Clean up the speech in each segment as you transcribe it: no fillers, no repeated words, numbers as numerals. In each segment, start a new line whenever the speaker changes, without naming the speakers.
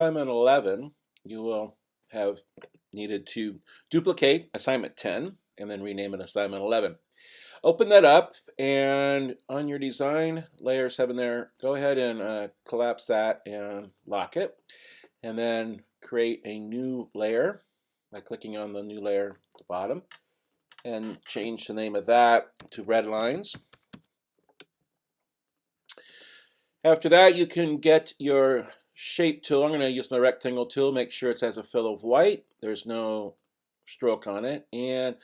Assignment 11, you will have needed to duplicate assignment 10 and then rename it assignment 11. Open that up, and on your design layer 7 there, go ahead and collapse that and lock it, and then create a new layer by clicking on the new layer at the bottom and change the name of that to redlines. After that, you can get your shape tool. I'm going to use my rectangle tool, make sure it has a fill of white, there's no stroke on it, and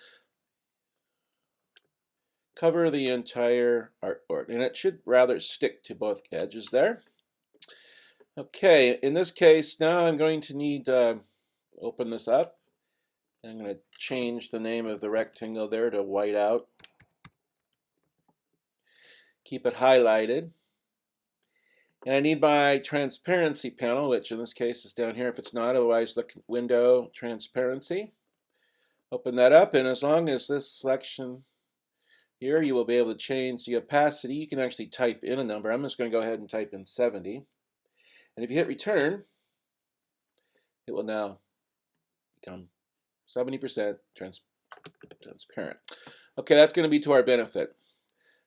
cover the entire artboard. And it should rather stick to both edges there. Okay, in this case, now I'm going to need to open this up. I'm going to change the name of the rectangle there to whiteout. Keep it highlighted. And I need my transparency panel, which in this case is down here if it's not, otherwise look at window transparency. Open that up, and as long as this selection here, you will be able to change the opacity. You can actually type in a number. I'm just going to go ahead and type in 70. And if you hit return, it will now become 70% transparent. Okay, that's going to be to our benefit.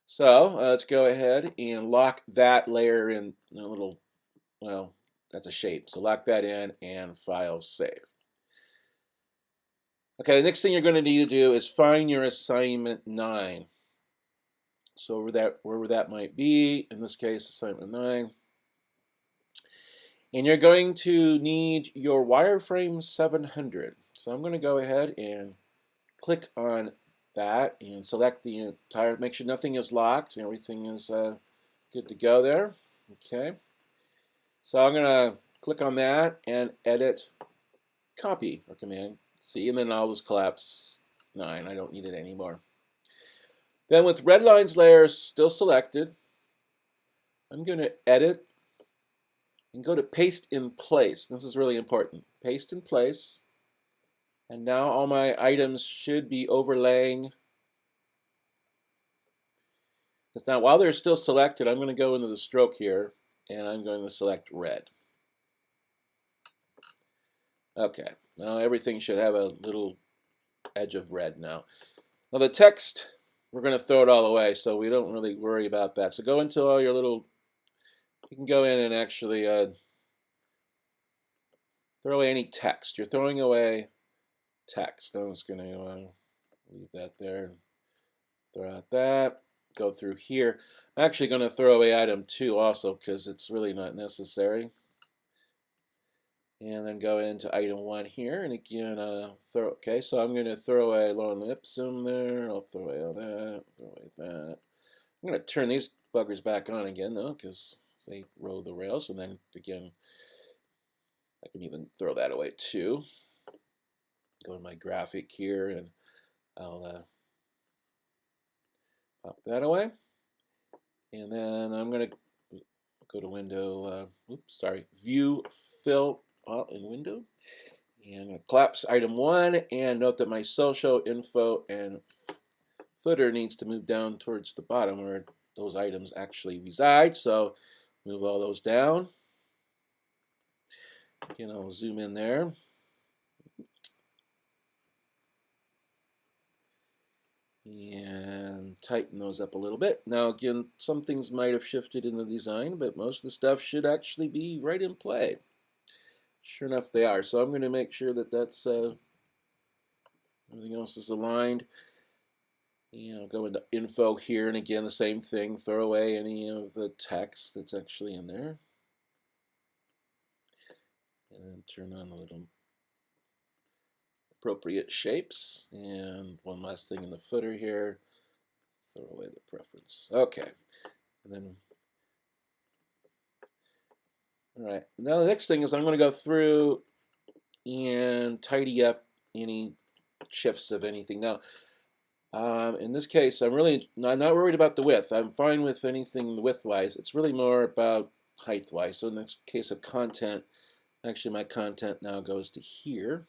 So let's go ahead and lock that layer in a little, well, that's a shape. So lock that in and file save. Okay, the next thing you're going to need to do is find your assignment 9. So wherever that might be, in this case, assignment 9. And you're going to need your wireframe 700. So I'm going to go ahead and click on that and select the entire, make sure nothing is locked and everything is good to go there. Okay. So I'm going to click on that and edit copy or Command C, and then I'll just collapse 9. I don't need it anymore. Then with redlines layer still selected, I'm going to edit and go to paste in place. This is really important. Paste in place. And now all my items should be overlaying. Now while they're still selected, I'm going to go into the stroke here and I'm going to select red. Okay, now everything should have a little edge of red now. Now the text, we're going to throw it all away, so we don't really worry about that. So go into all your little, you can go in and actually throw away any text. You're throwing away text. I'm just going to leave that there. Throw out that. Go through here. I'm actually going to throw away item 2 also because it's really not necessary. And then go into item 1 here, and again okay, so I'm going to throw away long ipsum there. I'll throw away all that. Throw away that. I'm going to turn these buggers back on again though because they roll the rails, and then again I can even throw that away too. Go to my graphic here and I'll pop that away. And then I'm going to go to window, view fill in window. And I'm going to collapse item 1 and note that my social info and footer needs to move down towards the bottom where those items actually reside. So move all those down. Again, I'll zoom in there. And tighten those up a little bit. Now again, some things might have shifted in the design, but most of the stuff should actually be right in play. Sure enough, they are. So I'm going to make sure that that's everything else is aligned. I'll go into info here, and again the same thing. Throw away any of the text that's actually in there, and then turn on a little appropriate shapes. And one last thing in the footer here. Throw away the preference. Okay, and then all right. Now the next thing is I'm going to go through and tidy up any shifts of anything. Now, in this case, I'm not worried about the width. I'm fine with anything width-wise. It's really more about height-wise. So in this case of content, actually my content now goes to here.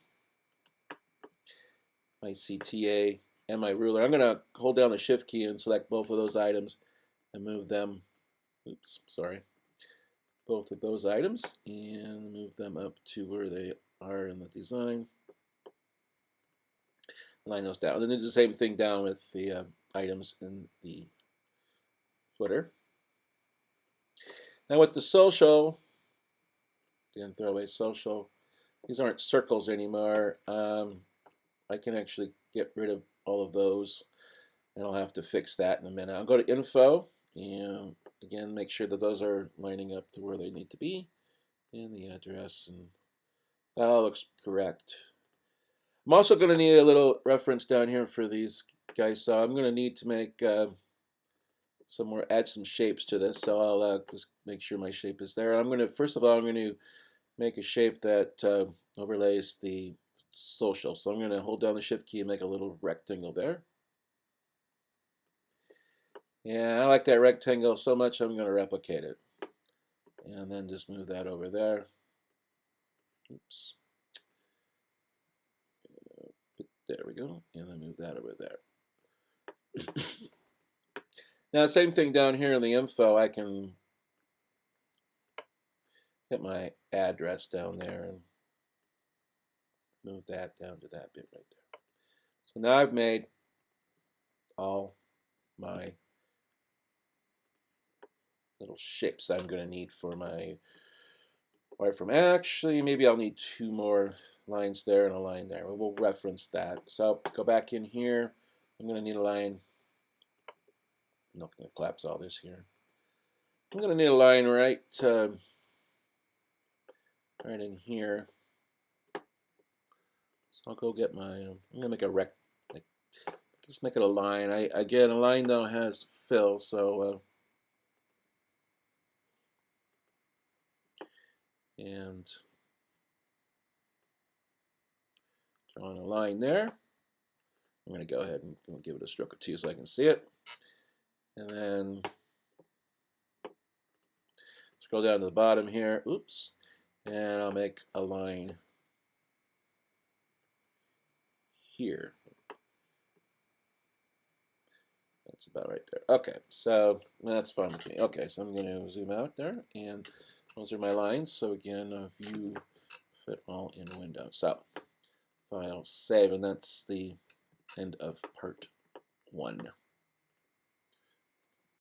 My CTA and my ruler. I'm going to hold down the Shift key and select both of those items and move them. Oops, sorry. both of those items and move them up to where they are in the design. Line those down. And then do the same thing down with the items in the footer. Now with the social, again, throw away social. These aren't circles anymore. I can actually get rid of all of those, and I'll have to fix that in a minute. I'll go to info, and again, make sure that those are lining up to where they need to be, and the address, and that all looks correct. I'm also going to need a little reference down here for these guys, so I'm going to need to make some more, add some shapes to this. So I'll just make sure my shape is there. I'm going to, first of all, I'm going to make a shape that overlays the social. So I'm going to hold down the shift key and make a little rectangle there. Yeah, I like that rectangle so much I'm going to replicate it. And then just move that over there. Oops. There we go. And then move that over there. Now, same thing down here in the info. I can get my address down there and move that down to that bit right there. So now I've made all my little shapes I'm going to need for my wireframe. Actually, maybe I'll need 2 more lines there and a line there. We'll reference that. So go back in here. I'm going to need a line. I'm not going to collapse all this here. I'm going to need a line right in here. So I'll go get my. I'm going to make a just make it a line. Again, a line though has fill, so and drawing a line there. I'm going to go ahead and give it a stroke of 2 so I can see it. And then scroll down to the bottom here. Oops. And I'll make a line here. That's about right there. Okay, so that's fine with me. Okay, so I'm going to zoom out there, and those are my lines. So again, view fit all in window. So file save, and that's the end of part 1.